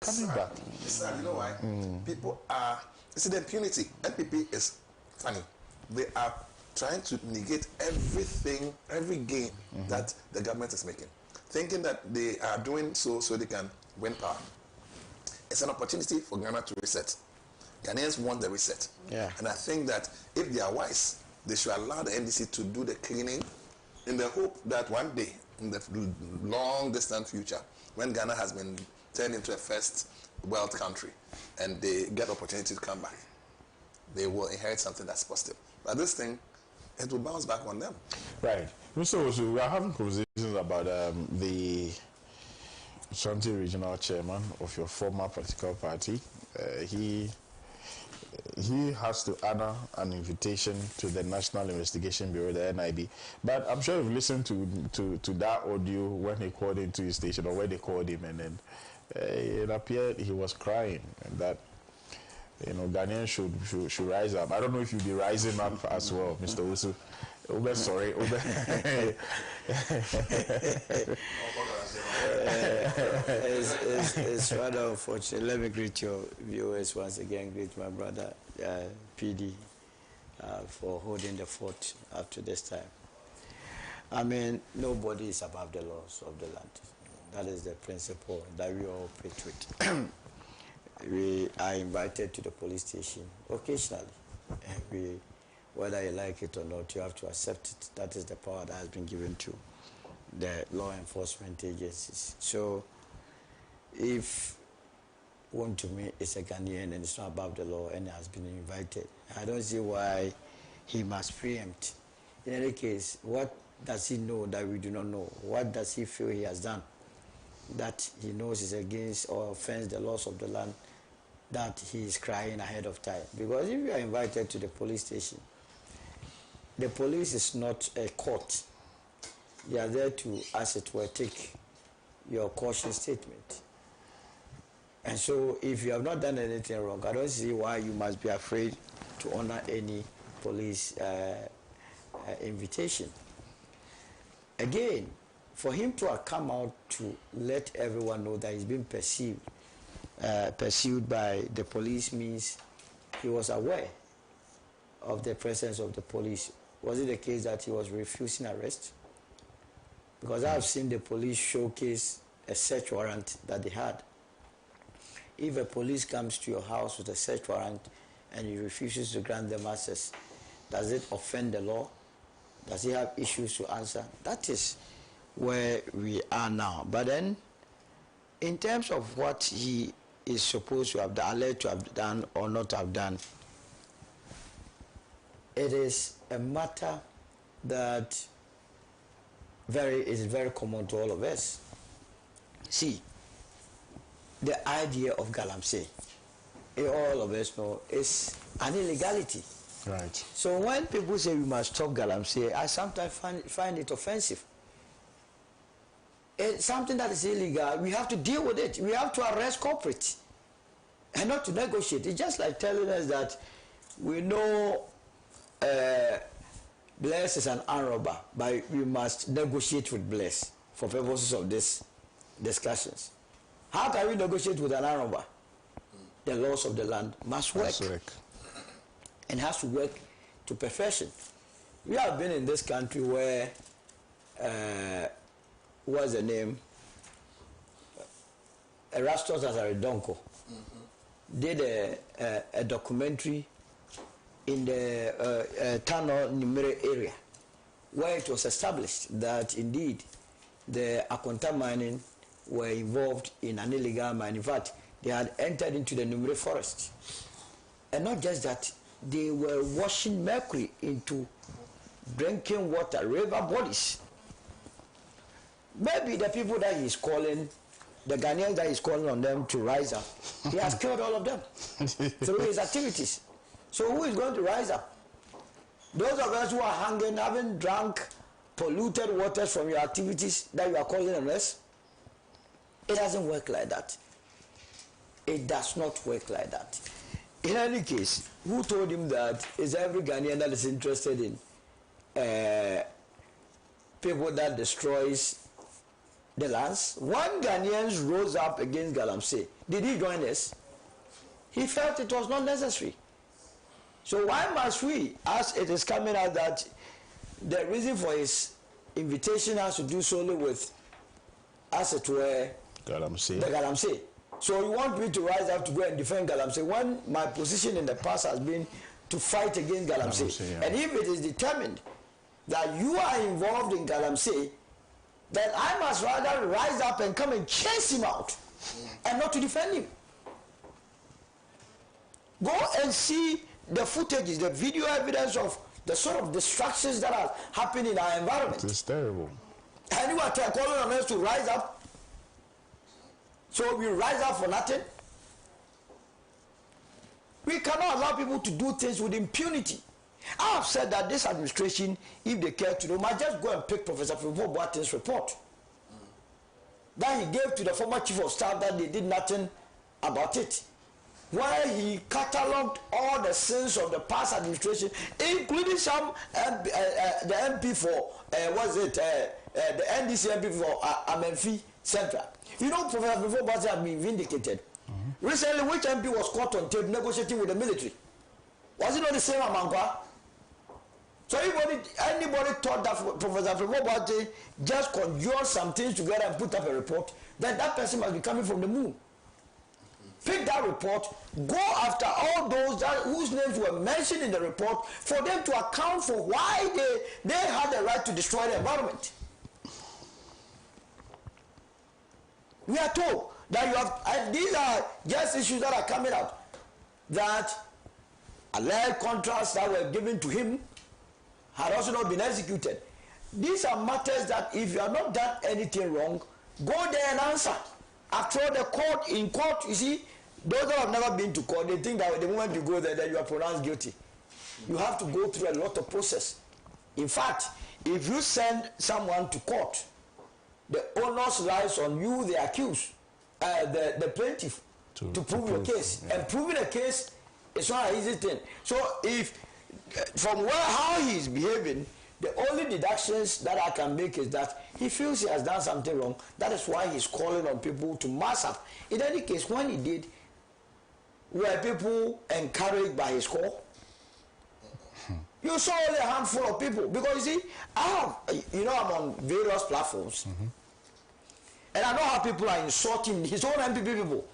coming back. It's sad, you know why? People are, you see, the impunity. NPP is funny. They are trying to negate everything, every gain that the government is making, thinking that they are doing so they can win power. It's an opportunity for Ghana to reset. Ghanaians want the reset. Yeah. And I think that if they are wise, they should allow the NDC to do the cleaning in the hope that one day, in the long distant future, when Ghana has been turned into a first world country and they get opportunity to come back, they will inherit something that's positive. But this thing, it will bounce back on them. Right. So we are having conversations about the Ashanti regional chairman of your former political party. He has to honor an invitation to the National Investigation Bureau, the NIB. But I'm sure you've listened to that audio when he called into his station, or when they called him, and then it appeared he was crying, and that, you know, Ghanaians should rise up. I don't know if you'll be rising up as well, Mr. Usu. Sorry. It's rather unfortunate. Let me greet your viewers once again. Greet my brother PD for holding the fort up to this time. I mean, nobody is above the laws of the land. That is the principle that we all operate with. We are invited to the police station occasionally. Whether you like it or not, you have to accept it. That is the power that has been given to the law enforcement agencies. So if Wontumi is a Ghanaian and it's not above the law and has been invited, I don't see why he must preempt. In any case, what does he know that we do not know? What does he feel he has done that he knows is against or offends the laws of the land, that he is crying ahead of time? Because if you are invited to the police station, the police is not a court. They are there to, as it were, take your caution statement. And so if you have not done anything wrong, I don't see why you must be afraid to honor any police invitation. Again, for him to have come out to let everyone know that he's been pursued by the police means he was aware of the presence of the police. Was it the case that he was refusing arrest? Because I have seen the police showcase a search warrant that they had. If a police comes to your house with a search warrant and he refuses to grant them access, does it offend the law? Does he have issues to answer? That is where we are now. But then, in terms of what he is supposed to have done, alleged to have done or not have done, it is a matter that is very common to all of us. See, the idea of galamsey, all of us know, is an illegality. Right. So when people say we must stop galamsey, I sometimes find it offensive. It's something that is illegal. We have to deal with it. We have to arrest culprits and not to negotiate. It's just like telling us that we know Bless is an armed robber, but we must negotiate with Bless for purposes of these discussions. How can we negotiate with an armed robber? The laws of the land must work. And has to work to perfection. We have been in this country where, what's the name? Erastus Azaredonko did a documentary in the Tano Nimere area, where it was established that indeed the Akonta mining were involved in an illegal mine. In fact, they had entered into the Nimere forest. And not just that, they were washing mercury into drinking water, river bodies. Maybe the people that he's calling, the Ghanaians that he's calling on them to rise up, he has killed all of them through his activities. So who is going to rise up? Those of us who are hungry, having drunk polluted waters from your activities that you are calling on us? It doesn't work like that. It does not work like that. In any case, who told him that is every Ghanaian that is interested in people that destroys the lands. When Ghanaians rose up against Galamsey, did he join us? He felt it was not necessary. So why must we, as it is coming out that the reason for his invitation has to do solely with, as it were, Galamsey. the Galamsey. So you want me to rise up to go and defend Galamsey when my position in the past has been to fight against Galamsey. Yeah. And if it is determined that you are involved in Galamsey, then I must rather rise up and come and chase him out and not to defend him. Go and see the footages, the video evidence of the sort of destructions that are happening in our environment. It's terrible. And you are calling on us to rise up. So we rise up for nothing. We cannot allow people to do things with impunity. I have said that this administration, if they care to know, might just go and pick Professor Fimfo Boateng's report that he gave to the former chief of staff that they did nothing about it, where he catalogued all the sins of the past administration, including some the MP for the NDC MP for Amenfi Central. You know, Professor Fimfo Boateng had been vindicated. Recently, which MP was caught on tape negotiating with the military? Was it not the same Amankwa? So anybody thought that Professor Fimfo Boateng just conjured some things together and put up a report, then that person must be coming from the moon. Pick that report, go after all those whose names were mentioned in the report for them to account for why they had the right to destroy the environment. We are told that you have, and these are just issues that are coming out, that alleged contracts that were given to him had also not been executed. These are matters that if you have not done anything wrong, go there and answer. After all, in court, you see, those that have never been to court, they think that the moment you go there, that you are pronounced guilty. You have to go through a lot of process. In fact, if you send someone to court, the onus lies on you, the accused, the plaintiff, to prove your case. Yeah. And proving a case is not an easy thing. So if, from how he is behaving, the only deductions that I can make is that he feels he has done something wrong. That is why he's calling on people to mass up. In any case, when he did, were people encouraged by his call? You saw only a handful of people. Because you see, I'm on various platforms. And I know how people are insulting his own MPP people.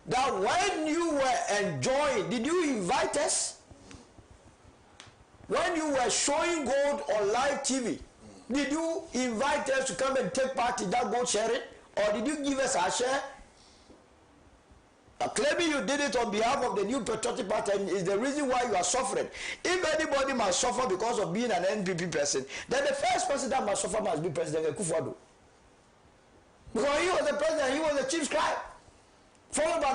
That when you were enjoying, did you invite us? When you were showing gold on live TV, did you invite us to come and take part in that gold sharing? Or did you give us our share? Claiming you did it on behalf of the New Patriotic Party is the reason why you are suffering. If anybody must suffer because of being an NPP person, then the first person that must suffer must be President Akufo-Addo. Because he was the president, he was the chief scribe. Followed by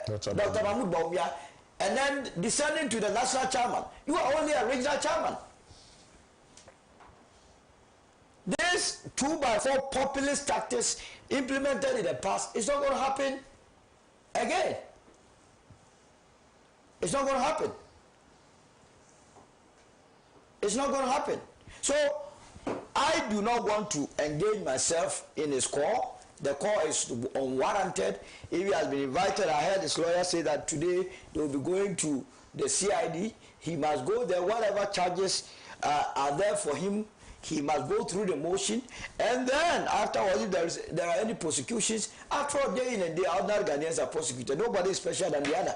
Dr. Mahmoud Bawumia, and then descending to the national chairman. You are only a regional chairman. This 2x4 populist tactics implemented in the past is not going to happen again. It's not going to happen. It's not going to happen. So I do not want to engage myself in his call. The call is unwarranted. If he has been invited, I heard his lawyer say that today they will be going to the CID. He must go there. Whatever charges are there for him, he must go through the motion. And then afterwards, if there are any prosecutions, after all, day in and day out, ordinary Ghanaians are prosecuted. Nobody is special than the other.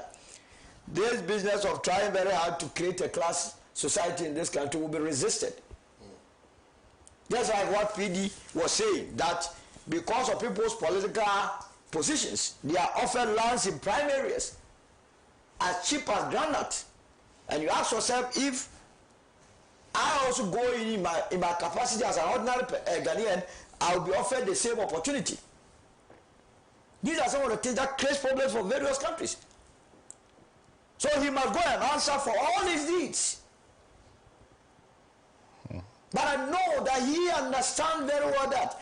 This business of trying very hard to create a class society in this country will be resisted. Just like what PD was saying, that because of people's political positions, they are offered lands in prime areas as cheap as granite. And you ask yourself, if I also go in my capacity as an ordinary Ghanaian, I will be offered the same opportunity. These are some of the things that create problems for various countries. So he must go and answer for all his deeds. But I know that he understands very well that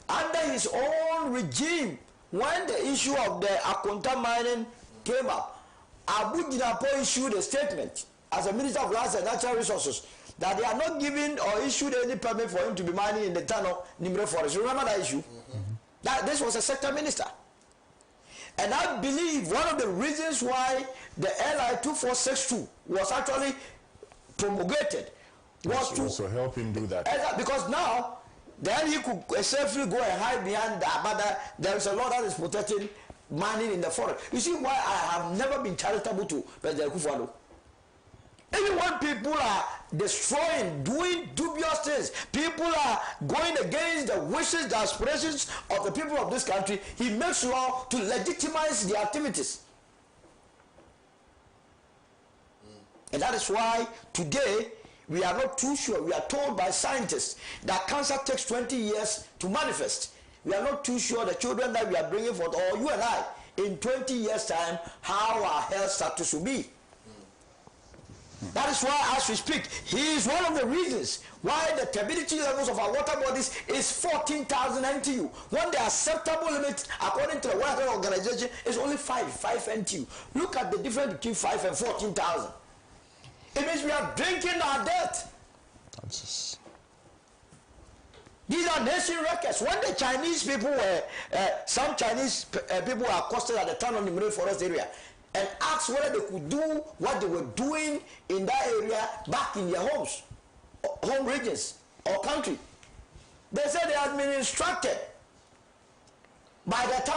under his own regime, when the issue of the Akonta mining came up, Abu Dinapo issued a statement as a Minister of Lands and Natural Resources that they are not giving or issued any permit for him to be mining in the town of Nimre Forest. Remember that issue? That this was a sector minister. And I believe one of the reasons why the LI 2462 was actually promulgated was to also help him do that. Because now then he could safely go and hide behind that, but there is a law that is protecting mining in the forest. You see why I have never been charitable to President Kufuor. Even when people are destroying, doing dubious things, people are going against the wishes, the aspirations of the people of this country, he makes law to legitimize the activities. And that is why today we are not too sure. We are told by scientists that cancer takes 20 years to manifest. We are not too sure the children that we are bringing forth, or you and I, in 20 years' time, how our health status will be. That is why, as we speak, he is one of the reasons why the turbidity levels of our water bodies is 14,000 NTU, when the acceptable limit, according to the World Health Organization, is only 5 NTU. Look at the difference between 5 and 14,000. It means we are drinking our death. These are nation records. When the Chinese people were, some Chinese people were accosted at the town of the Nimre Forest area and asked whether they could do what they were doing in that area back in their homes, home regions or country. They said they had been instructed by the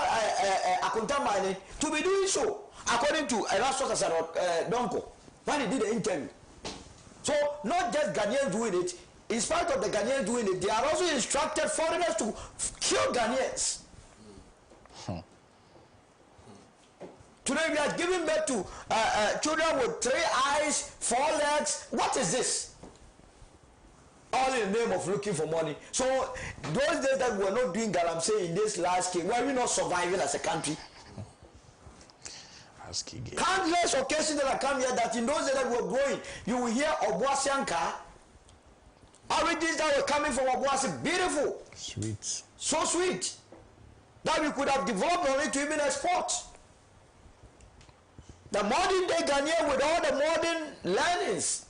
Akunta Mining to be doing so, according to Erasmus Donko, when he did the interview. So not just Ghanaians doing it, in spite of the Ghanaians doing it, they are also instructed foreigners to kill Ghanaians. Today we are giving birth to children with 3 eyes, 4 legs. What is this? All in the name of looking for money. So those days that we were not doing galamsey in this large scale, were we not surviving as a country? Countless occasions that I come here that in those days that we were growing, you will hear Obuasianka, origins that were coming from Obuasi, beautiful. Sweet. So sweet. That we could have developed on it to even export. The modern day Ghanaian with all the modern learnings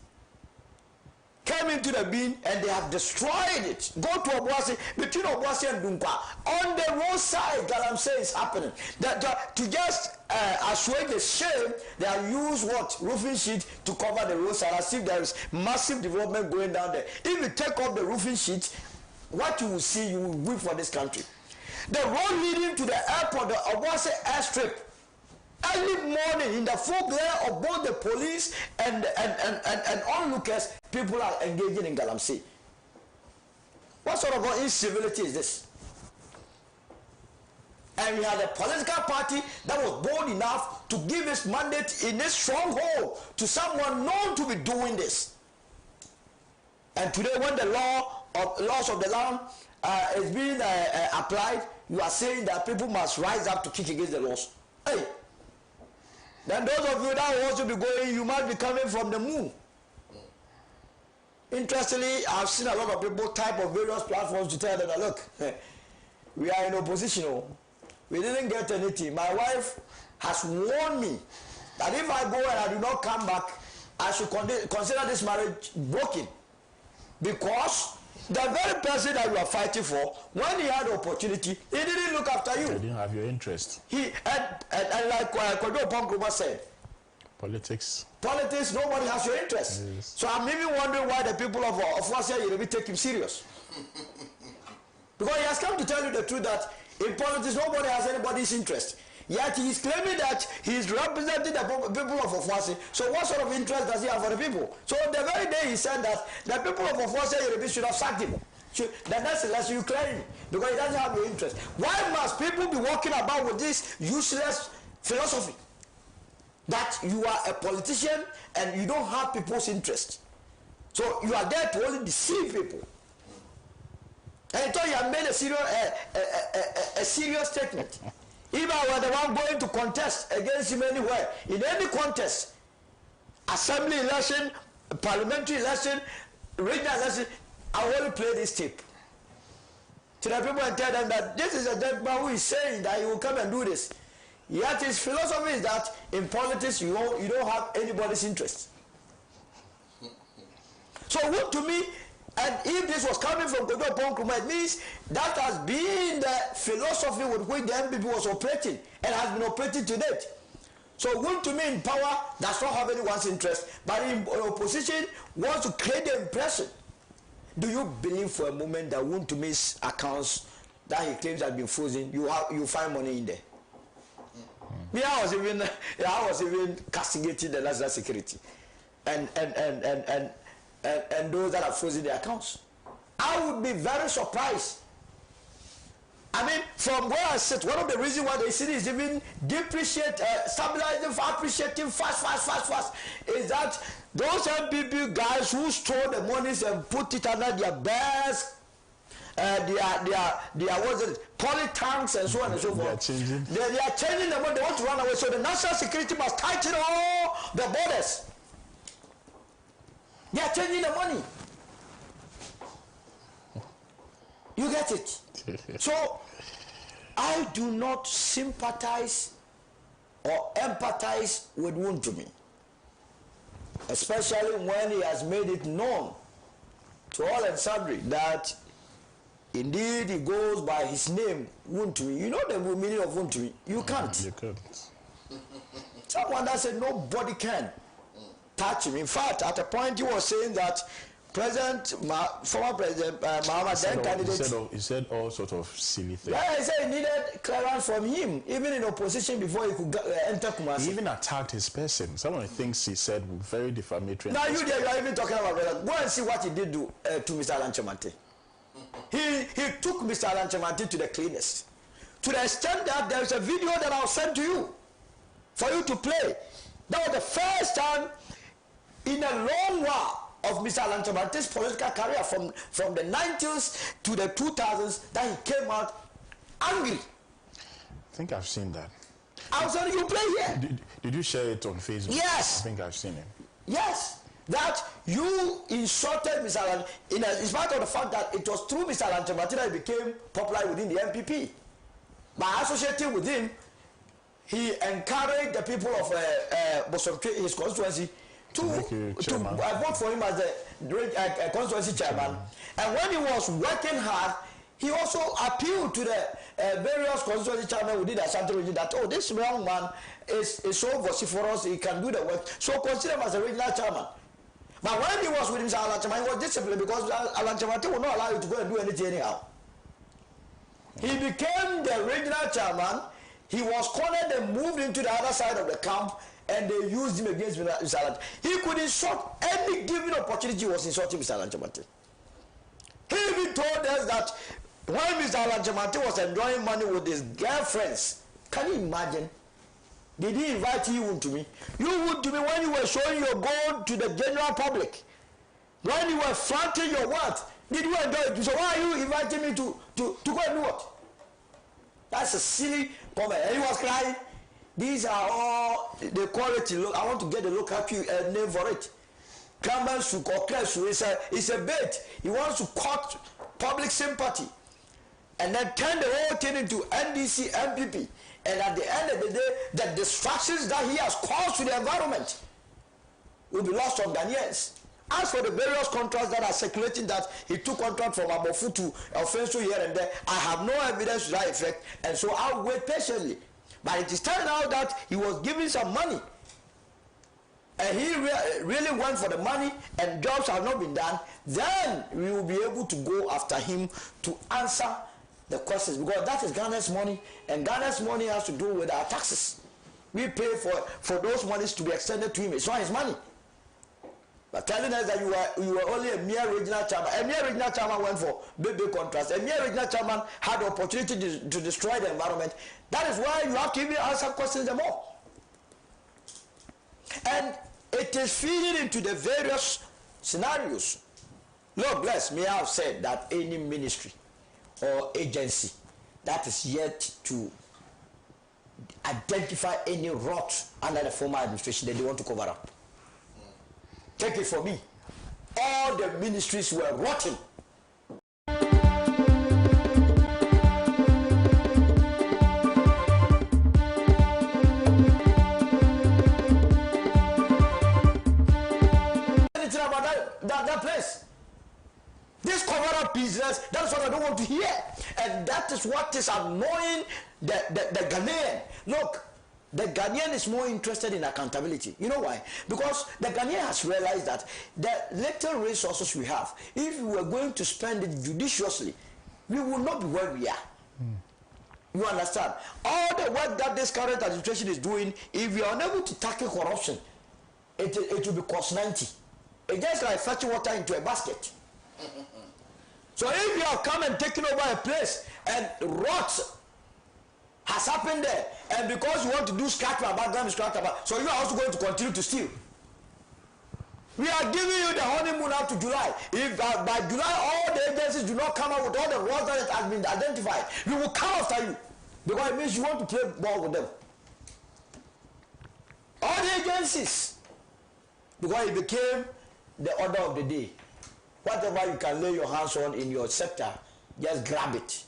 came into the being and they have destroyed it. Go to Obuasi, between Obuasi and Dunkwa, on the roadside, galamsey is happening. To just assuage the shame, they have used what? Roofing sheet to cover the roadside as if there is massive development going down there. If you take off the roofing sheet, what you will see, you will weep for this country. The road leading to the airport, the Obuasi airstrip, early morning, in the full glare of both the police and onlookers, people are engaging in galamsey. What sort of incivility is this? And we had a political party that was bold enough to give its mandate in its stronghold to someone known to be doing this. And today, when the laws of the land is being applied, you are saying that people must rise up to kick against the laws. Hey! Then those of you that will also be going, you might be coming from the moon. Interestingly, I've seen a lot of people type of various platforms to tell them that, look, we are in opposition. We didn't get anything. My wife has warned me that if I go and I do not come back, I should consider this marriage broken. Because the very person that you are fighting for, when he had the opportunity, he didn't look after you. He didn't have your interest. And like Kojo Ponkruma said, Politics, nobody has your interest. Yes. So I'm even wondering why the people of Ofuasia Yoruba take him serious. Because he has come to tell you the truth that in politics, nobody has anybody's interest. Yet he is claiming that he is representing the people of Ofuasia. So what sort of interest does he have for the people? So the very day he said that the people of Ofuasia Yoruba should have sacked him. That's the lesson you claim, because he doesn't have your interest. Why must people be walking about with this useless philosophy that you are a politician and you don't have people's interest? So you are there to only deceive people. And I thought you have made a serious statement. If I were the one going to contest against him anywhere, in any contest, assembly election, parliamentary election, regional election, I will only play this tape to the people and tell them that this is a dead man who is saying that he will come and do this. Yet his philosophy is that in politics you don't have anybody's interest. So Wontumi, and if this was coming from Kojo Ponkruma, it means that has been the philosophy with which the MPP was operating and has been operating to date. So Wontumi in power does not have anyone's interest, but in opposition wants to create the impression. Do you believe for a moment that Wontumi's accounts that he claims have been frozen, you find money in there? Me, I was even castigating the national security and those that are frozen their accounts. I would be very surprised. I mean, from where I sit, one of the reasons why the city is even stabilizing, appreciating fast, is that those MPP guys who stole the monies and put it under their best, what's it, poly tanks and so on and so forth. They are changing the money. They want to run away. So the national security must tighten all the borders. They are changing the money. You get it? So I do not sympathize or empathize with Wontumi, especially when he has made it known to all and sundry that indeed he goes by his name, Wontumi. You know the meaning of Wontumi? You can't. You can't. Someone that said nobody can touch him. In fact, at a point he was saying that former President Mahama, then candidate, he said all sorts of silly things. Yeah, he said he needed clearance from him, even in opposition, before he could enter Kumasi. He even attacked his person. Some of the things he said were very defamatory. Now you are even talking about that. Go and see what he did to Mr. Alan Chamante. He took Mr. Alan Chamante to the cleanest, to the extent that there is a video that I'll send to you for you to play. That was the first time in a long while of Mr. Alan Chamante's political career, from the 90s to the 2000s, that he came out angry. I think I've seen that. I was telling you, play here. Did you share it on Facebook? Yes. I think I've seen it. Yes. That you insulted Mr. Alan, in spite of the fact that it was through Mr. Alan Chamante that he became popular within the MPP. By associating with him, he encouraged the people of Bosomtwe, his constituency, to vote for him as the constituency chairman. And when he was working hard, he also appealed to the various constituency chairmen within the Ashanti region that, oh, this young man is so vociferous, he can do the work, so consider him as a regional chairman. But when he was with Mr. Alan Chamante, he was disciplined because Alan Chamante will not allow you to go and do anything anyhow. He became the regional chairman. He was cornered and moved into the other side of the camp, and they used him against Mr. Alan. He could insult any given opportunity. He was insulting Mr. Alan Chamante. He even told us that when Mr. Alan Chamante was enjoying money with his girlfriends, can you imagine? Did he invite you Wontumi? You Wontumi, when you were showing your gold to the general public, when you were flaunting your wealth, did you enjoy it? So why are you inviting me to go and do what? That's a silly comment. And he was crying. These are all the quality. Look, I want to get the local name for it. Clemensu or Klesu is a bait. He wants to court public sympathy and then turn the whole thing into NDC, MPP. And at the end of the day, the distractions that he has caused to the environment will be lost on Ghanaians. As for the various contracts that are circulating, that he took contract from Abofu to Offenso here and there, I have no evidence to that effect, and so I'll wait patiently. But it is turning out that he was giving some money, and he really went for the money, and jobs have not been done. Then we will be able to go after him to answer the questions, because that is Ghana's money, and Ghana's money has to do with our taxes. We pay for those monies to be extended to him. It's not his money. But telling us that you were only a mere regional chairman. A mere regional chairman went for big contracts. A mere regional chairman had the opportunity to destroy the environment. That is why you have to even answer questions them all. And it is feeding into the various scenarios. Lord bless me, I have said that any ministry or agency that is yet to identify any rot under the former administration that they want to cover up. Take it from me. All the ministries were rotten. Anything about that place? business. That's what I don't want to hear. And that is what is annoying the Ghanaian. Look, the Ghanaian is more interested in accountability. You know why? Because the Ghanaian has realized that the little resources we have, if we were going to spend it judiciously, we will not be where we are. You understand? All the work that this current administration is doing, if we are unable to tackle corruption, it will be cost 90. It's just like fetching water into a basket. So if you have come and taken over a place and rot has happened there, and because you want to do scratch my background, so you are also going to continue to steal. We are giving you the honeymoon up to July. If by July all the agencies do not come out with all the roles that has been identified, we will come after you. Because it means you want to play ball with them. All the agencies. Because it became the order of the day. Whatever you can lay your hands on in your sector, just grab it.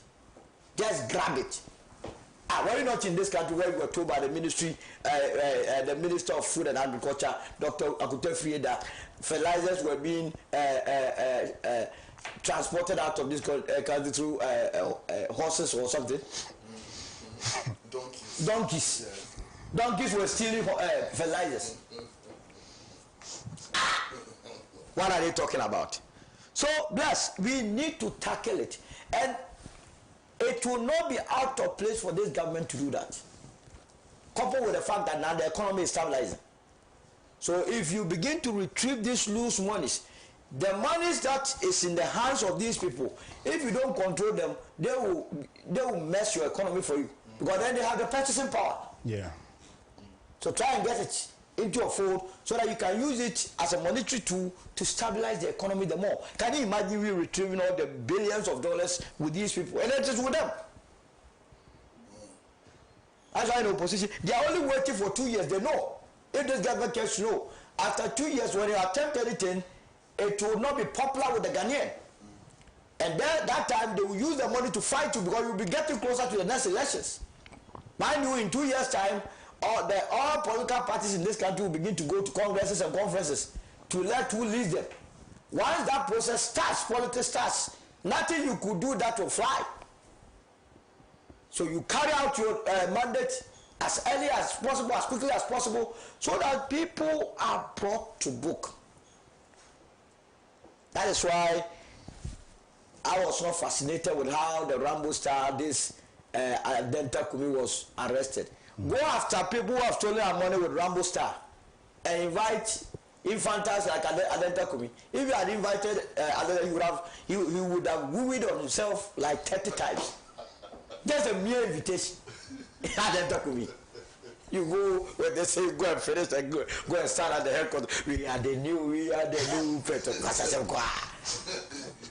Just grab it. Were you not in this country where you were told by the ministry, the Minister of Food and Agriculture, Dr. Akute Frieda, fertilizers were being transported out of this country through horses or something? Donkeys. Yeah. Donkeys were stealing fertilizers. What are they talking about? So, bless, we need to tackle it. And it will not be out of place for this government to do that. Coupled with the fact that now the economy is stabilizing. So if you begin to retrieve these loose monies, the monies that is in the hands of these people, if you don't control them, they will mess your economy for you. Because then they have the purchasing power. Yeah. So try and get it into a fold so that you can use it as a monetary tool to stabilize the economy the more. Can you imagine we retrieving all the billions of dollars with these people and it is with them? That's why in opposition, they are only waiting for 2 years. They know if this government gets to know after 2 years when they attempt anything, it will not be popular with the Ghanaian. And then that time they will use the money to fight you because you will be getting closer to the next elections. Mind you, in 2 years' time, all political parties in this country will begin to go to congresses and conferences to elect who leads them. Once that process starts, politics starts, nothing you could do that will fly. So you carry out your mandate as early as possible, as quickly as possible, so that people are brought to book. That is why I was not fascinated with how the Rambo star, this Anti-Imperialist was arrested. Go after people who have stolen our money with Rambo star and invite infantiles like Anti-Imperialist. If you had invited he would have wooed on himself like 30 times. Just a mere invitation. Anti-Imperialist. You go when they say go and finish and go and stand at the headquarters. We are the new petrol.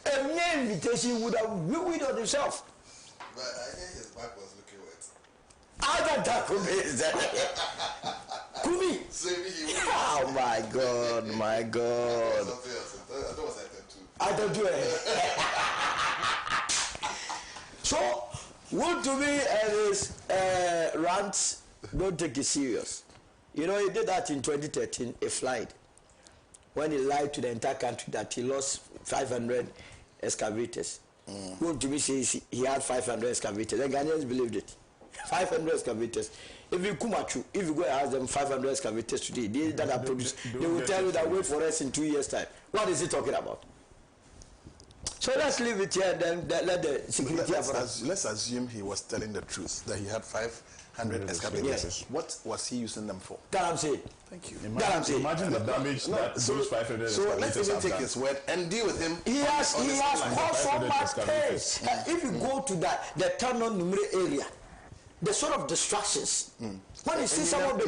A mere invitation would have wooed on himself. But I think his back was looking wet. Anti-Imperialist is there. Kumi. Oh my God, my God. Something else. I thought it was I don't do it. So, Wontumi and his rants don't take it serious. You know, he did that in 2013, a flight, when he lied to the entire country that he lost 500 excavators. Wontumi says he had 500 excavators. The Ghanaians believed it. 500 excavators. If you come at you, if you go and ask them 500 excavators today, they that are produced, they will tell you that wait for us in 2 years' time. What is he talking about? So let's leave it here and then let the security let's assume he was telling the truth, that he had 500 excavators. Yes. What was he using them for? That I'm saying. Thank you. Imagine the damage that those 500 So excavators let's even have take done. his word and deal with him. He has caused so much pain. excavators. If you go to the Tano Numere area, the sort of distractions. When you see some of the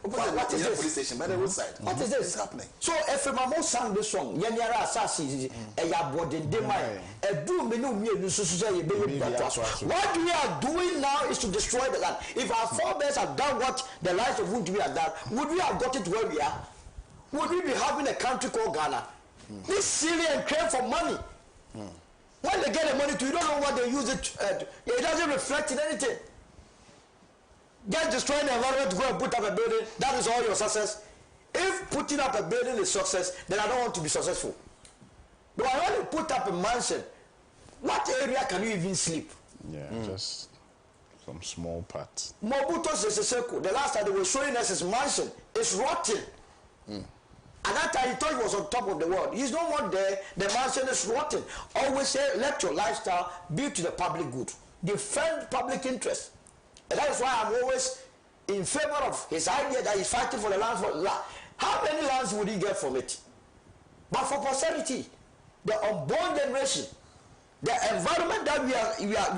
what is this? Police station by the roadside. What is this? It's happening. So if Mamo sang this song, Yanyara Assassin, what we are doing now is to destroy the land. If our forebears have done what the lives of Wontumi have done, would we have got it where we are? Would we be having a country called Ghana? This Syrian crave for money. When they get the money to, you don't know what they use it to. It doesn't reflect in anything. Just destroying the environment to go and put up a building, that is all your success. If putting up a building is success, then I don't want to be successful. But when you put up a mansion, what area can you even sleep? Yeah, just some small part. Mobutu Sese Seko, the last time they were showing us his mansion, is rotten. At that time, he thought he was on top of the world. He's no more there. The mansion is rotten. Always say, let your lifestyle be to the public good. Defend public interest. And that is why I'm always in favor of his idea that he's fighting for the land. How many lands would he get from it? But for posterity, the unborn generation, the environment that we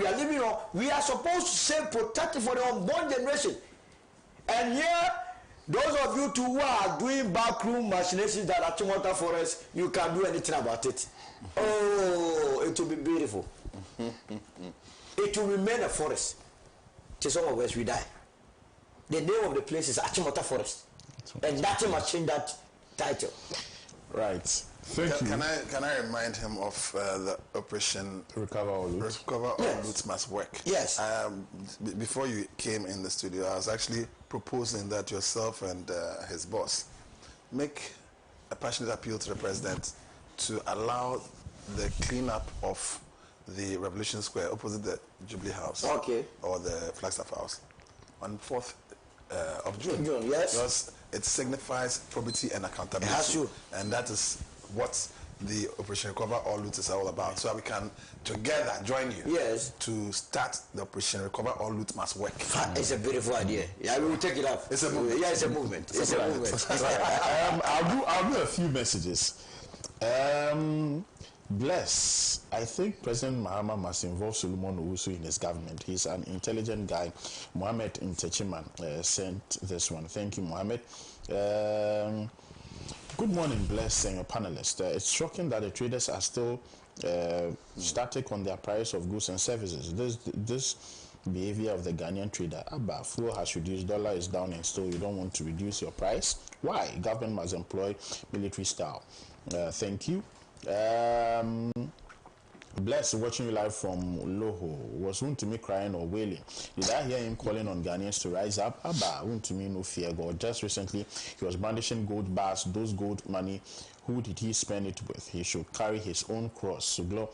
are living on, we are supposed to say protect it for the unborn generation. And here, those of you too who are doing backroom machinations that are Chimota Forest, you can do anything about it. Oh, it will be beautiful. It will remain a forest till some of us we die. The name of the place is Achimota Forest, and nothing must change that title. Right. Thank you. Can I remind him of the Operation Recover All Loot? Recover All Loot Must Work. Yes. Before you came in the studio, I was actually proposing that yourself and his boss make a passionate appeal to the president to allow the cleanup of the Revolution Square opposite the Jubilee House, or the Flagstaff House, on 4th of June. Yes. Because it signifies probity and accountability. It has to. And that is what the Operation Recover All Loot is all about. So that we can together join you. Yes. To start the Operation Recover All Loot Must Work. It's a beautiful idea. Yeah, we will take it up. It's a movement. Yeah, it's a movement. It's a movement. I'll do a few messages. Bless. I think President Mahama must involve Solomon Owusu in his government. He's an intelligent guy. Mohammed Intechiman sent this one. Thank you, Mohammed. Good morning, Bless, and your panelists. It's shocking that the traders are still static on their price of goods and services. This behavior of the Ghanaian trader, Abba, fuel has reduced, dollar is down, and still you don't want to reduce your price? Why? Government must employ military style. Thank you. Bless, watching you live from Loho. Was Wontumi crying or wailing? Did I hear him calling on Ghanaians to rise up? Abba, Wontumi no fear God. Just recently, he was brandishing gold bars. Those gold money, who did he spend it with? He should carry his own cross. Suglo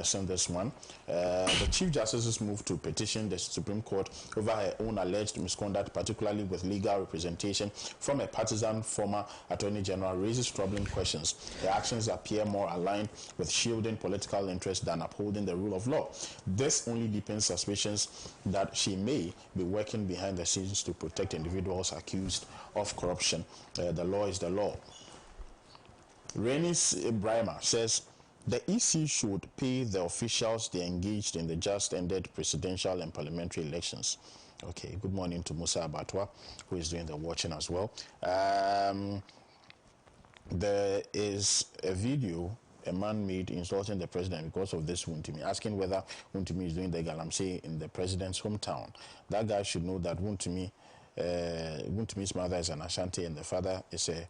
sent this one. The Chief Justice's move to petition the Supreme Court over her own alleged misconduct, particularly with legal representation from a partisan former Attorney General, raises troubling questions. Her actions appear more aligned with shielding political interests than upholding the rule of law. This only deepens suspicions that she may be working behind the scenes to protect individuals accused of corruption. The law is the law. Renis Ibrahima says the EC should pay the officials they engaged in the just ended presidential and parliamentary elections. Okay, good morning to Musa Abatwa, who is doing the watching as well. There is a video a man made insulting the president because of this Wontumi, asking whether Wontumi is doing the galamsey in the president's hometown. That guy should know that Wontumi's mother is an Ashanti and the father is a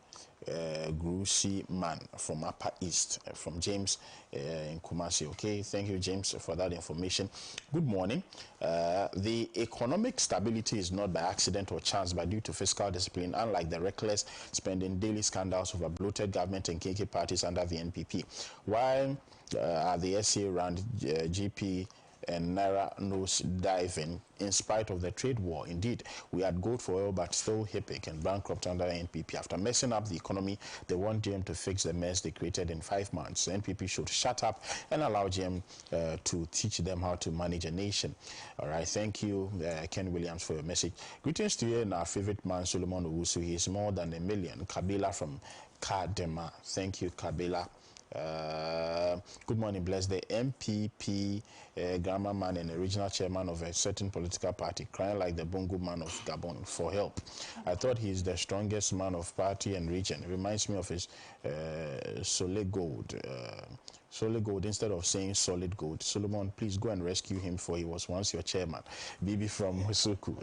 Grusi man from Upper East, from James in Kumasi. Okay, thank you, James, for that information. Good morning. The economic stability is not by accident or chance, but due to fiscal discipline, unlike the reckless spending, daily scandals of a bloated government and KK parties under the NPP. Why are the SA around GP and Naira nose diving in spite of the trade war? Indeed, we had gold for oil, but still HIPIC and bankrupt under NPP. After messing up the economy, they want GM to fix the mess they created in 5 months. The NPP should shut up and allow GM to teach them how to manage a nation. All right, thank you, Ken Williams, for your message. Greetings to you and our favorite man, Solomon Owusu. He is more than a million. Kabila from Kadema. Thank you, Kabila. Good morning, Bless. The MPP grammar man and original chairman of a certain political party crying like the Bongo man of Gabon for help. I thought he is the strongest man of party and region. It reminds me of his solid gold. Solid gold instead of saying solid gold. Solomon, please go and rescue him, for he was once your chairman. Bibi from Musuku.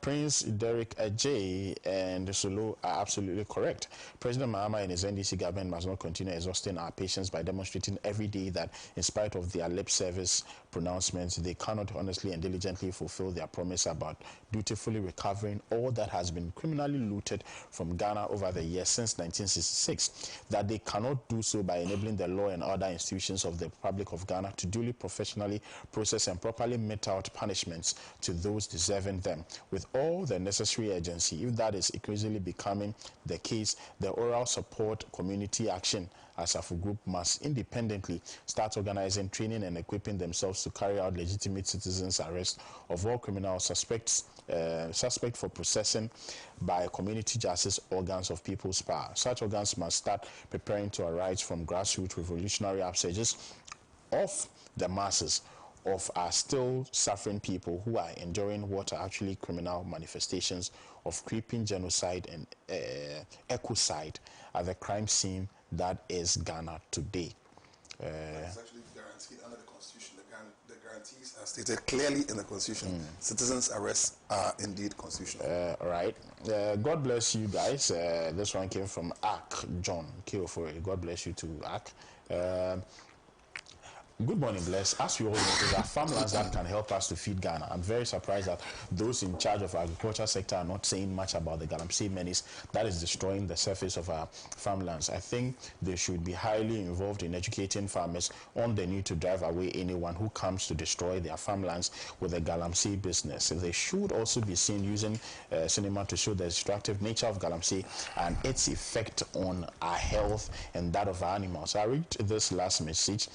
Prince Derek Ajay and Solo are absolutely correct. President Mahama and his NDC government must not continue exhausting our patience by demonstrating every day that, in spite of their lip service pronouncements, they cannot honestly and diligently fulfill their promise about dutifully recovering all that has been criminally looted from Ghana over the years since 1966. That they cannot do so by enabling the law and other institutions of the Republic of Ghana to duly, professionally process and properly mete out punishments to those deserving them with all the necessary urgency. If that is increasingly becoming the case, the oral support community action as a group must independently start organizing, training and equipping themselves to carry out legitimate citizens' arrest of all criminal suspect for processing by community justice organs of people's power. Such organs must start preparing to arise from grassroots revolutionary upsurges of the masses of our still suffering people who are enduring what are actually criminal manifestations of creeping genocide and ecocide at the crime scene that is Ghana today. It's actually guaranteed under the Constitution. The guarantees are stated clearly in the Constitution. Citizens' arrests are indeed constitutional. All right. God bless you guys. This one came from Ak John Keofori. God bless you too, Ak. Good morning, Bless. As we all know, there are farmlands that can help us to feed Ghana. I'm very surprised that those in charge of our agriculture sector are not saying much about the galamsey menace that is destroying the surface of our farmlands. I think they should be highly involved in educating farmers on the need to drive away anyone who comes to destroy their farmlands with the galamsey business. They should also be seen using cinema to show the destructive nature of galamsey and its effect on our health and that of our animals. I read this last message.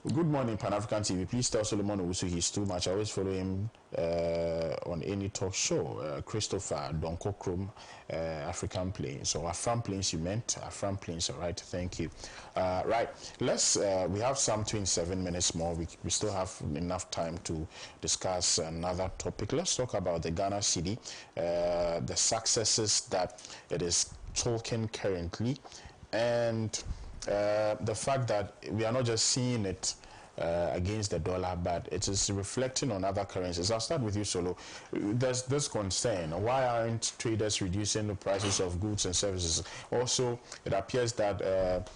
Good morning, Pan-African TV. Please tell Solomon Owusu he's too much. I always follow him on any talk show. Christopher Donkokrom, African Plains. So Afram Plains, you meant Afram Plains. All right, thank you. Right, let's. We have some 27 minutes more. We still have enough time to discuss another topic. Let's talk about the Ghana cedi, the successes that it is talking currently, and the fact that we are not just seeing it against the dollar, but it is reflecting on other currencies. I'll start with you, Solo. There's this concern. Why aren't traders reducing the prices of goods and services? Also, it appears that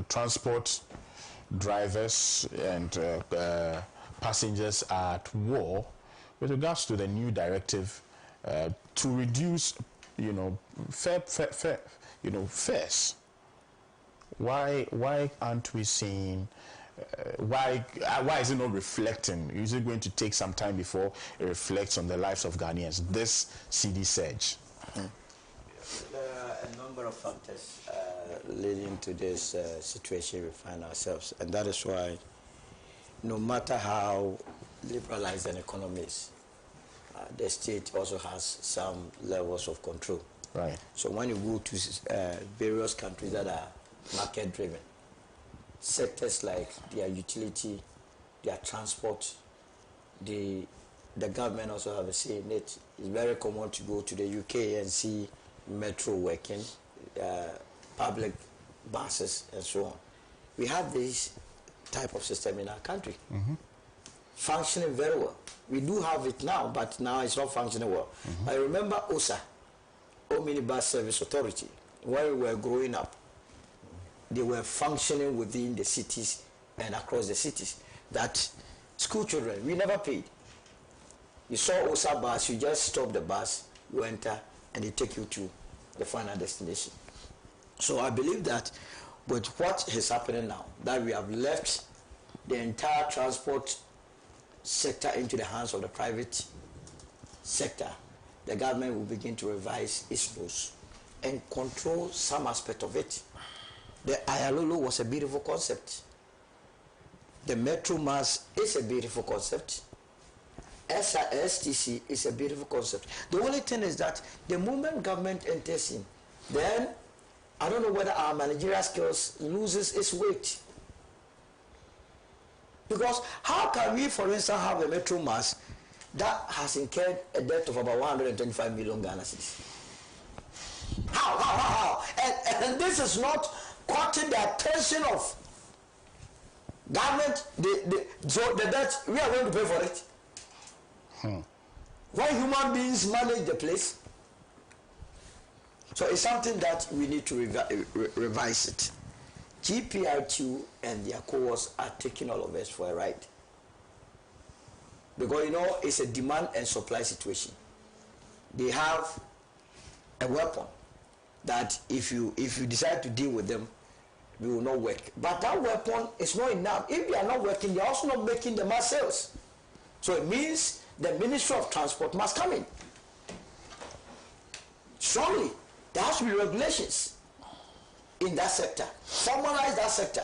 transport drivers and passengers are at war with regards to the new directive to reduce, fares. Why aren't we seeing? Why is it not reflecting? Is it going to take some time before it reflects on the lives of Ghanaians? This cedi surge. There are a number of factors leading to this situation we find ourselves, and that is why, no matter how liberalized an economy is, the state also has some levels of control. Right. So when you go to various countries that are market-driven, sectors like their utility, their transport, the government also have a say in it. It's very common to go to the UK and see metro working, public buses and so on. We have this type of system in our country, functioning very well. We do have it now, but now it's not functioning well. I remember OSA, Omnibus Service Authority, when we were growing up. They were functioning within the cities and across the cities. That school children, we never paid. You saw OSA bus, you just stop the bus, you enter, and they take you to the final destination. So I believe that with what is happening now, that we have left the entire transport sector into the hands of the private sector, the government will begin to revise its laws and control some aspect of it. The ILO was a beautiful concept. The Metro Mass is a beautiful concept. STC is a beautiful concept. The only thing is that the moment government enters in, then I don't know whether our managerial skills loses its weight. Because how can we, for instance, have a Metro Mass that has incurred a debt of about 125 million Ghana cedis? How? And this is not caught the attention of Government, so the debt, we are going to pay for it. When human beings manage the place, so it's something that we need to revise it. GPRQ and their co-workers are taking all of us for a ride. Because you know, it's a demand and supply situation. They have a weapon that if you decide to deal with them, we will not work. But that weapon is not enough. If they are not working, they are also not making the mass sales. So it means the Ministry of Transport must come in. Strongly, there has to be regulations in that sector. Formalize that sector.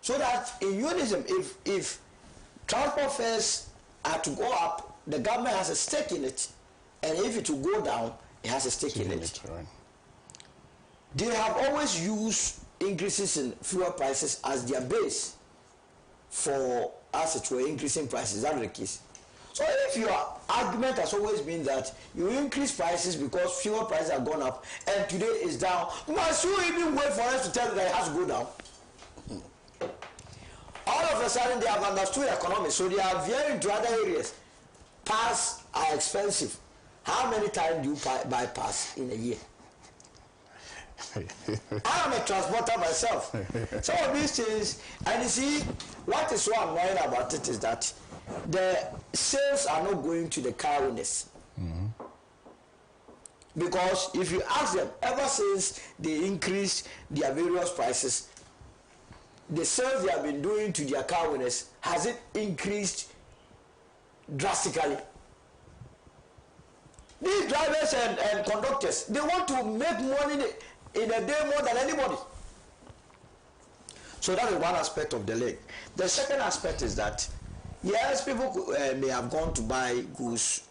So that in unison, if transport fares are to go up, the government has a stake in it. And if it will go down, it has a stake in it. Right. They have always used increases in fuel prices as their base for us it were increasing prices. That's the case. So if your argument has always been that you increase prices because fuel prices have gone up and today is down, must you even wait for us to tell you that it has to go down? All of a sudden they have understood economics, so they are veering to other areas. Pass are expensive. How many times do you buy pass in a year? I am a transporter myself. Some of these things, and you see, what is so annoying about it is that the sales are not going to the car owners. Because if you ask them, ever since they increased their various prices, the sales they have been doing to their car owners, has it increased drastically? These drivers and conductors, they want to make money in a day more than anybody. So that is one aspect of the leg. The second aspect is that, yes, people may have gone to buy goods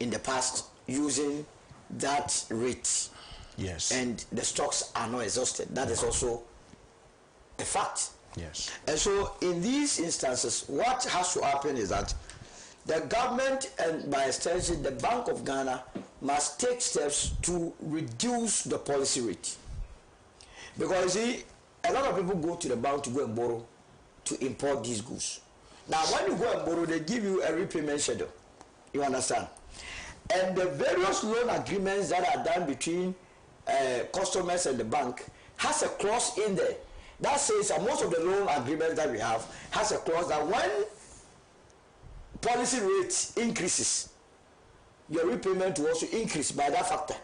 in the past using that rate. Yes. And the stocks are not exhausted. That is also a fact. Yes. And so in these instances, what has to happen is that the government and by extension the Bank of Ghana must take steps to reduce the policy rate. Because you see, a lot of people go to the bank to go and borrow to import these goods. Now when you go and borrow, they give you a repayment schedule. You understand? And the various loan agreements that are done between customers and the bank has a clause in there that says that most of the loan agreements that we have has a clause that when policy rate increases, your repayment will also increase by that factor.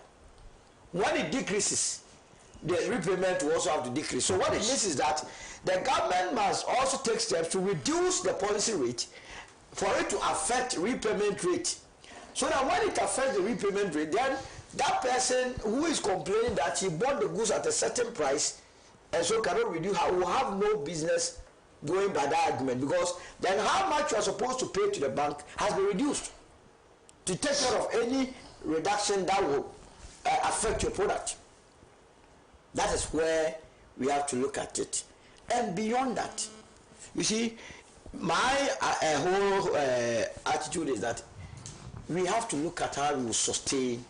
When it decreases, the repayment will also have to decrease. So what it means is that the government must also take steps to reduce the policy rate for it to affect repayment rate. So that when it affects the repayment rate, then that person who is complaining that he bought the goods at a certain price and so cannot reduce, will have no business going by that argument, because then how much you are supposed to pay to the bank has been reduced to take care of any reduction that will affect your product. That is where we have to look at it. And beyond that, you see, my whole attitude is that we have to look at how we will sustain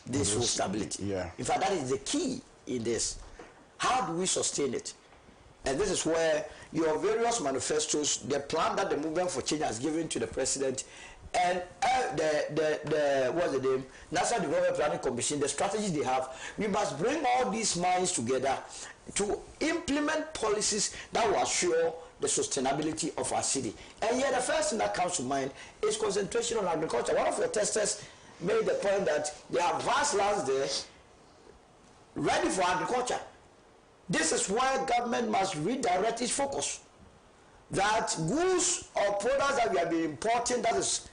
this whole stability. Yeah. In fact, that is the key in this. How do we sustain it? And this is where your various manifestos, the plan that the Movement for Change has given to the president, and what's the name, National Development Planning Commission, the strategies they have, we must bring all these minds together to implement policies that will assure the sustainability of our city. And yet the first thing that comes to mind is concentration on agriculture. One of your testers made the point that there are vast lands there ready for agriculture. This is why government must redirect its focus. That goods or products that we have been importing that is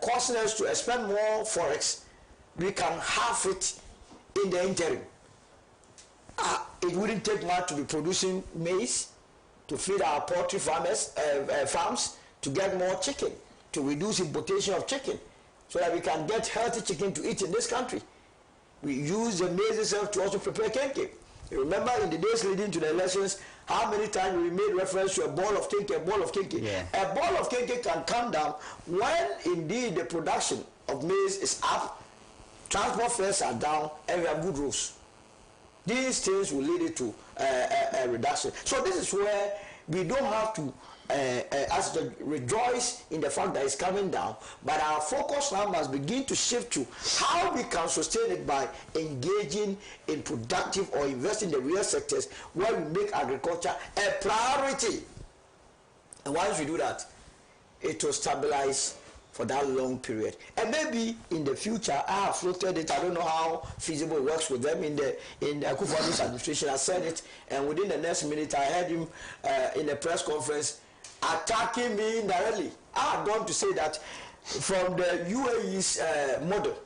causing us to expend more forex, we can have it in the interim. It wouldn't take much to be producing maize to feed our poultry farms, to get more chicken, to reduce importation of chicken, so that we can get healthy chicken to eat in this country. We use the maize itself to also prepare kenke. You remember in the days leading to the elections, how many times we made reference to a ball of kenke, a ball of kenke. Yeah. A ball of kenke can come down when indeed the production of maize is up, transport fares are down, and we have good roads. these things will lead it to a reduction. So this is where we don't have to rejoice in the fact that it's coming down, but our focus now must begin to shift to how we can sustain it by engaging in productive or investing in the real sectors where we make agriculture a priority. And once we do that, it will stabilize for that long period. And maybe in the future, I have floated it. I don't know how feasible it works with them in the Akufo-Addo's administration. I said it, and within the next minute, I heard him in a press conference attacking me indirectly. I have gone to say that from the UAE's model,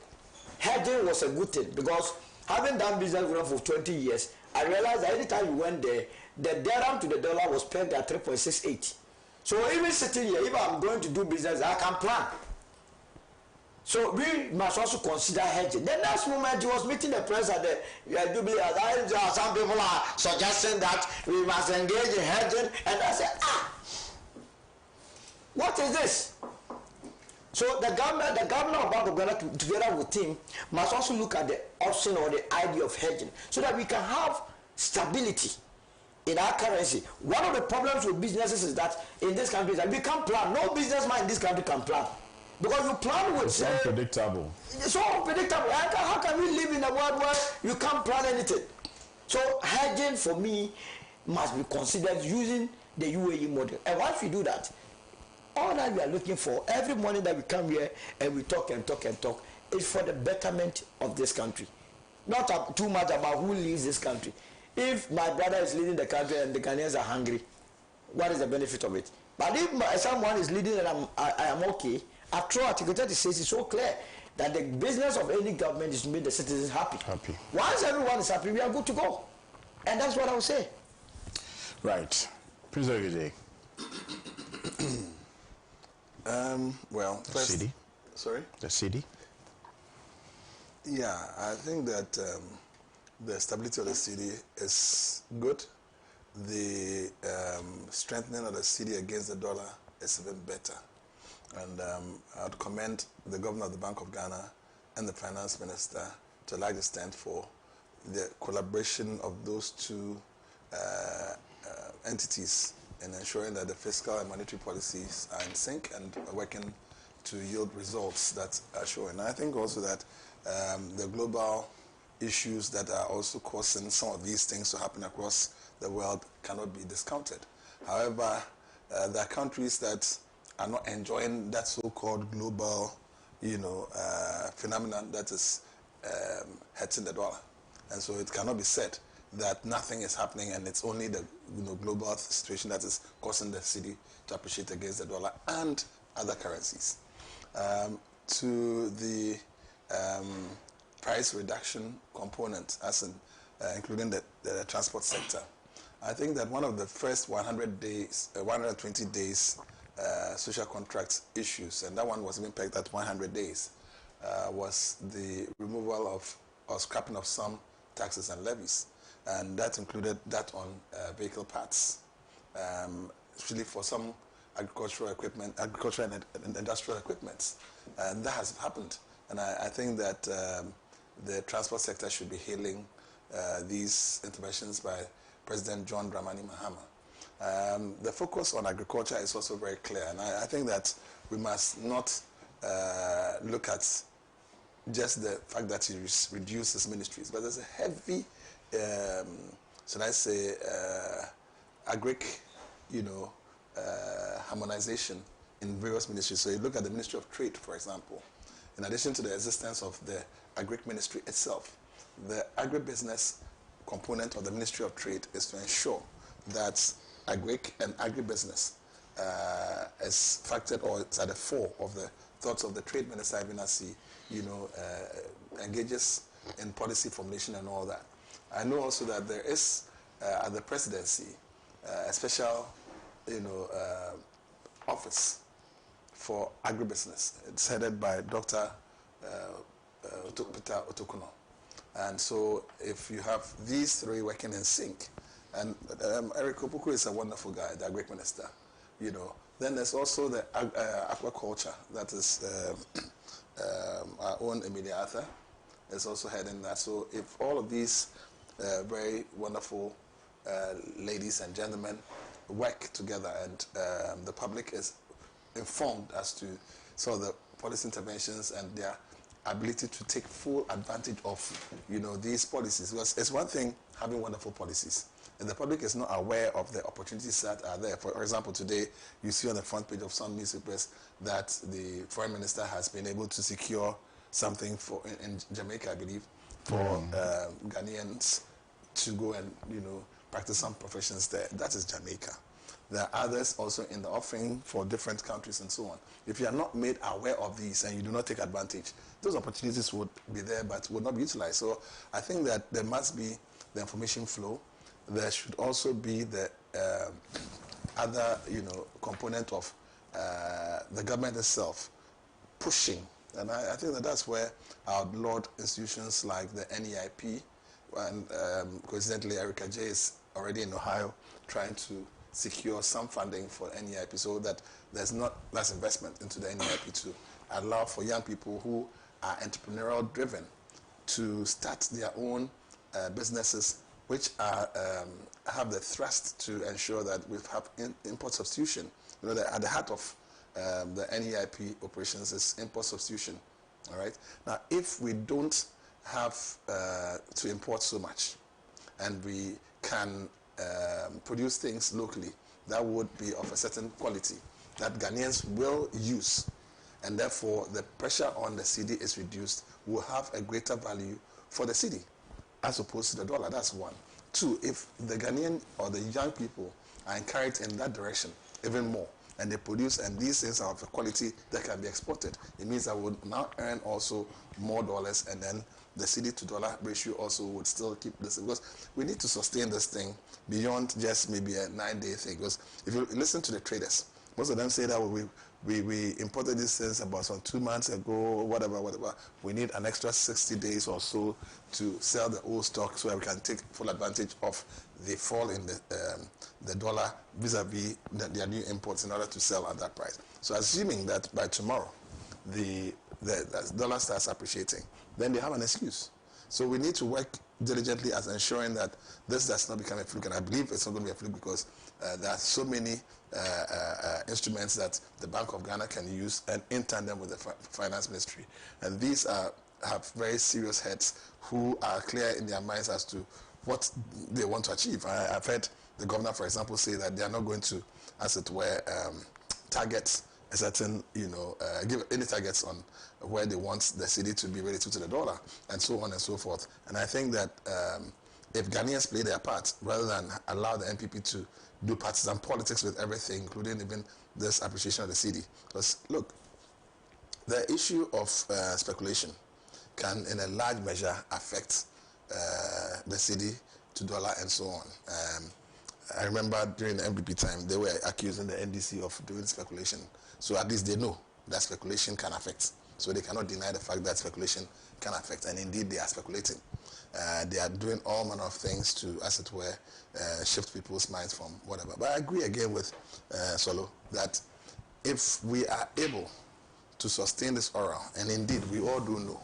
hedging was a good thing, because having done business with them for 20 years, I realized that anytime you went there, the dirham to the dollar was pegged at 3.68. So even sitting here, if I'm going to do business, I can plan. So we must also consider hedging. The next moment, he was meeting the press at the Jubilee. Some people are suggesting that we must engage in hedging, and I said, what is this? So the governor of Bank of Ghana, together with him, must also look at the option or the idea of hedging, so that we can have stability in our currency. One of the problems with businesses is that in this country is that we can't plan. No businessman in this country can plan, because you plan with it's unpredictable. It's so unpredictable. How can we live in a world where you can't plan anything? So hedging for me must be considered using the UAE model. And once we do that, all that we are looking for, every morning that we come here and we talk and talk and talk, is for the betterment of this country. Not too much about who leads this country. If my brother is leading the country and the Ghanaians are hungry, what is the benefit of it? But if someone is leading and I am okay, after all, Article 36 is so clear that the business of any government is to make the citizens happy. Once everyone is happy, we are good to go. And that's what I would say. Right. Prince Vijay. Well, The first, city. Sorry? The city. Yeah, I think that the stability of the city is good. The strengthening of the city against the dollar is even better. And I'd commend the governor of the Bank of Ghana and the finance minister to a large extent for the collaboration of those two entities in ensuring that the fiscal and monetary policies are in sync and are working to yield results that are showing. And I think also that the global issues that are also causing some of these things to happen across the world cannot be discounted. However, there are countries that are not enjoying that so-called global, phenomenon that is hurting the dollar. And so it cannot be said that nothing is happening and it's only the global situation that is causing the city to appreciate against the dollar and other currencies. To the price reduction component, as in including the transport sector, I think that one of the first 120 days social contract issues, and that one was even pegged at 100 days, was the removal of or scrapping of some taxes and levies. And that included that on vehicle parts, especially for some agricultural and industrial equipment. And that has happened. And I think that the transport sector should be hailing these interventions by President John Dramani Mahama. The focus on agriculture is also very clear. And I think that we must not look at just the fact that he reduced his ministries, but there's a heavy should I say, agric, harmonization in various ministries. So you look at the Ministry of Trade, for example. In addition to the existence of the agric ministry itself, the agribusiness component of the Ministry of Trade is to ensure that agric and agribusiness is factored or it's at the fore of the thoughts of the trade minister, even as he, engages in policy formulation and all that. I know also that there is at the presidency a special, office for agribusiness. It's headed by Dr. Peter Otokuno. And so if you have these three working in sync, and Eric Opoku is a wonderful guy, the agric minister, then there's also the aquaculture, that is our own Emilia Arthur is also heading that. So if all of these very wonderful ladies and gentlemen work together, and the public is informed as to some of the policy interventions and their ability to take full advantage of, these policies. Because it's one thing having wonderful policies, and the public is not aware of the opportunities that are there. For example, today you see on the front page of some newspapers that the foreign minister has been able to secure something for in Jamaica, I believe, for Ghanaians to go and practice some professions there. That is Jamaica. There are others also in the offering for different countries and so on. If you are not made aware of these and you do not take advantage, those opportunities would be there but would not be utilized. So I think that there must be the information flow. There should also be the other, component of the government itself pushing. And I think that that's where our Lord institutions like the NEIP, and coincidentally Erica J is already in Ohio trying to secure some funding for NEIP so that there's not less investment into the NEIP to allow for young people who are entrepreneurial driven to start their own businesses, which are have the thrust to ensure that we have import substitution. At the heart of the NEIP operations is import substitution. All right. Now, if we don't have to import so much, and we can produce things locally that would be of a certain quality that Ghanaians will use, and therefore the pressure on the cedi is reduced, will have a greater value for the cedi as opposed to the dollar. That's one. Two, if the Ghanaian or the young people are encouraged in that direction even more, and they produce, and these things are of a quality that can be exported, it means that we'll now earn also more dollars, and then the cedi to dollar ratio also would still keep this, because we need to sustain this thing beyond just maybe a 9-day thing. Because if you listen to the traders, most of them say that we imported these things about some 2 months ago, whatever. We need an extra 60 days or so to sell the old stock so that we can take full advantage of the fall in the dollar vis-a-vis their new imports in order to sell at that price. So assuming that by tomorrow the dollar starts appreciating, then they have an excuse. So we need to work diligently as ensuring that this does not become a fluke, and I believe it's not going to be a fluke because there are so many instruments that the Bank of Ghana can use, and in tandem with the Finance Ministry. And these have very serious heads who are clear in their minds as to what they want to achieve. I've heard the governor, for example, say that they are not going to, as it were, target a certain, give any targets on where they want the cedi to be relative to the dollar, and so on and so forth. And I think that if Ghanaians play their part, rather than allow the NPP to do partisan politics with everything, including even this appreciation of the cedi. Because, look, the issue of speculation can, in a large measure, affect the cedi to dollar and so on. I remember during the MPP time, they were accusing the NDC of doing speculation. So at least they know that speculation can affect. So they cannot deny the fact that speculation can affect. And indeed, they are speculating. They are doing all manner of things to, as it were, shift people's minds from whatever. But I agree again with Solo that if we are able to sustain this aura, and indeed we all do know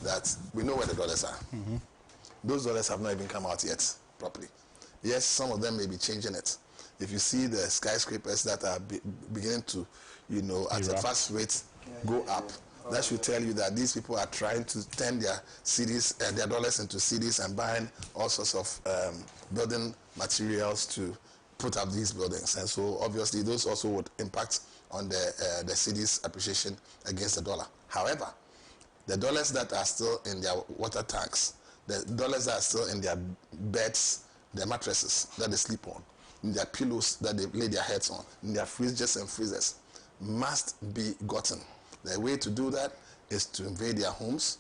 that we know where the dollars are. Mm-hmm. Those dollars have not even come out yet properly. Yes, some of them may be changing it. If you see the skyscrapers that are beginning to, at a fast rate go up, that should tell you that these people are trying to turn their cedis, their dollars into cedis, and buying all sorts of building materials to put up these buildings. And so obviously those also would impact on the cedis appreciation against the dollar. However, the dollars that are still in their water tanks, the dollars that are still in their beds, their mattresses that they sleep on, in their pillows that they lay their heads on, in their fridges and freezers, must be gotten. The way to do that is to invade their homes,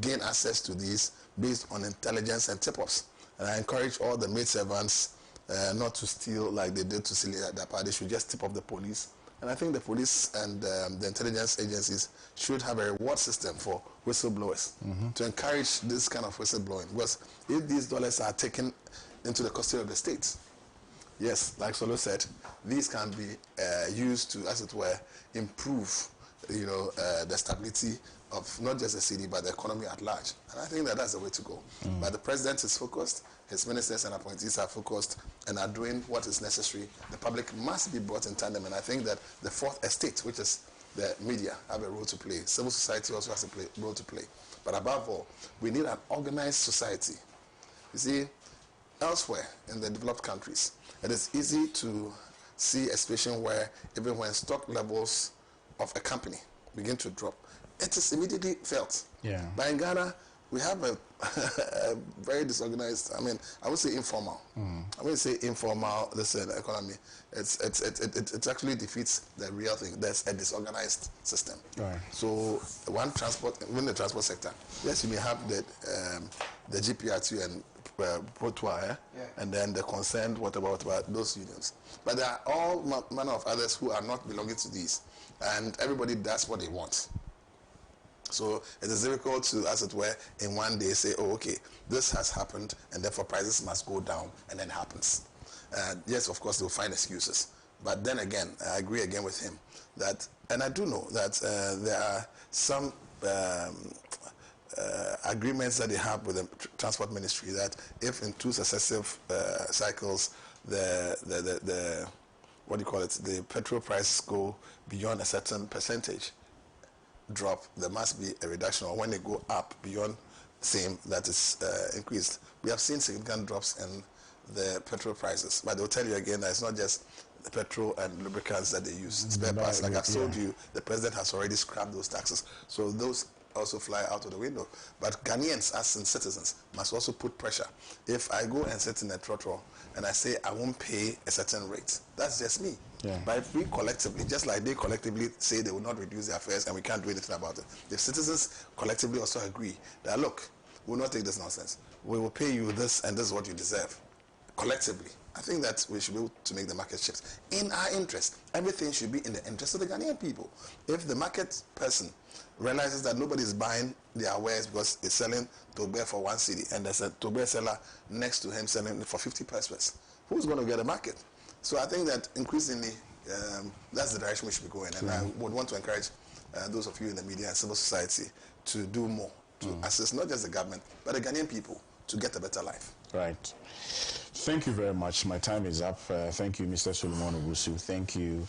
gain access to these based on intelligence and tip-offs. And I encourage all the maidservants not to steal like they did to Celia Dapa. They should just tip off the police. And I think the police and the intelligence agencies should have a reward system for whistleblowers to encourage this kind of whistleblowing. Because if these dollars are taken into the custody of the state, yes, like Solo said, these can be used to, as it were, improve, the stability of not just the city, but the economy at large. And I think that that's the way to go. But the president is focused, his ministers and appointees are focused and are doing what is necessary. The public must be brought in tandem, and I think that the fourth estate, which is the media, have a role to play. Civil society also has a role to play. But above all, we need an organized society. You see, elsewhere in the developed countries, it is easy to see a situation where even when stock levels of a company begin to drop, it is immediately felt. Yeah. But in Ghana, we have a very disorganized, I would say informal. I wouldn't say informal, economy. It actually defeats the real thing. There's a disorganized system. Right. So in the transport sector, yes, you may have the GPRT and Protoir, and then the concerned, what about those unions? But there are all manner of others who are not belonging to these, and everybody does what they want. So it is difficult to, as it were, in one day say, oh, okay, this has happened, and therefore prices must go down, and then it happens. Yes, of course, they'll find excuses. But then again, I agree again with him that, and I do know that there are some agreements that they have with the transport ministry that if in 2 successive cycles the what do you call it, the petrol prices go beyond a certain percentage drop, there must be a reduction, or when they go up beyond same, that is increased. We have seen significant drops in the petrol prices, but they'll tell you again that it's not just the petrol and lubricants that they use, spare parts. Like I've told you, the president has already scrapped those taxes, so those also fly out of the window. But Ghanaians, as in citizens, must also put pressure. If I go and sit in a trotro and I say I won't pay a certain rate, that's just me. Yeah. But if we collectively, just like they collectively say they will not reduce their fares and we can't do anything about it, if citizens collectively also agree that, look, we will not take this nonsense, we will pay you this and this is what you deserve, collectively, I think that we should be able to make the market shift in our interest. Everything should be in the interest of the Ghanaian people. If the market person realizes that nobody is buying their wares because it's selling Togbe for 1 cedi and there's a Togbe seller next to him selling it for 50 pesos, who's going to get a market? So I think that increasingly that's the direction we should be going, and I would want to encourage those of you in the media and civil society to do more to assist not just the government but the Ghanaian people to get a better life. Right. Thank you very much. My time is up. Thank you, Mr. Solomon Ogusu. Thank you,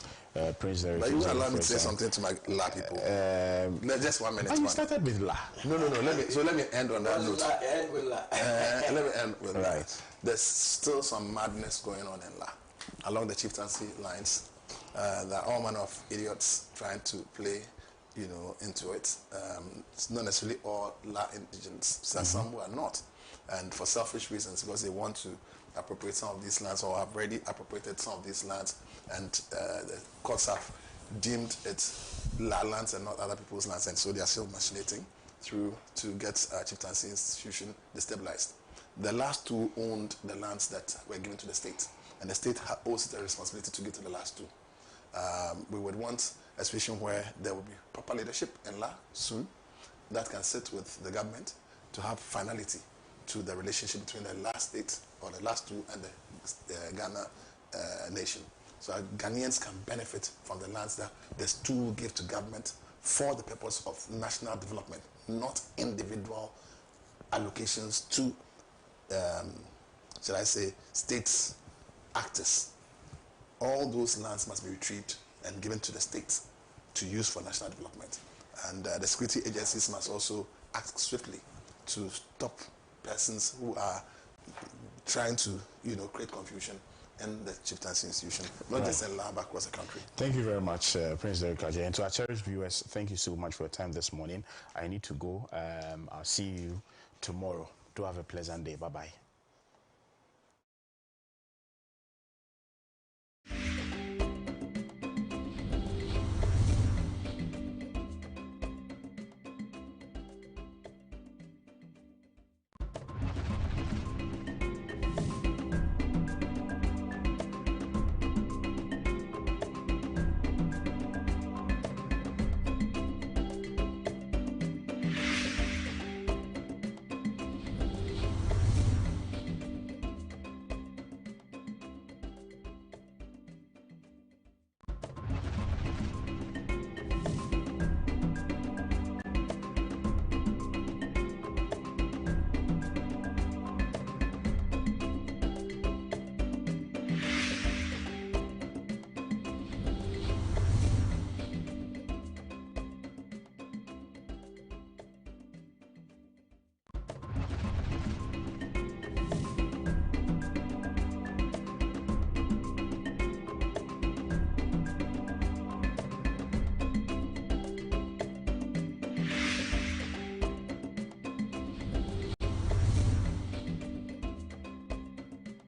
Prince Derek. But you will allow me to say something to my La people. Just 1 minute. You started with La. No. Let me end on that note. End with La. Let me end with La. There's still some madness going on in La, along the chieftaincy lines. There are all manner of idiots trying to play, into it. It's not necessarily all La indigenous. Some who are not, and for selfish reasons, because they want to appropriate some of these lands or have already appropriated some of these lands, and the courts have deemed it La lands and not other people's lands, and so they are still machinating through to get chieftaincy institution destabilized. The last 2 owned the lands that were given to the state, and the state owes the responsibility to give to the last 2. We would want a situation where there will be proper leadership in La soon that can sit with the government to have finality to the relationship between the last state or the last 2 and the Ghana nation. So Ghanaians can benefit from the lands that the 2 will give to government for the purpose of national development, not individual allocations to, shall I say, states actors. All those lands must be retrieved and given to the states to use for national development. And the security agencies must also act swiftly to stop persons who are trying to, create confusion in the chieftaincy institution, not just in La, but across the country. Thank you very much, Prince Derek Kaje. And to our cherished viewers, thank you so much for your time this morning. I need to go. I'll see you tomorrow. Do have a pleasant day. Bye-bye.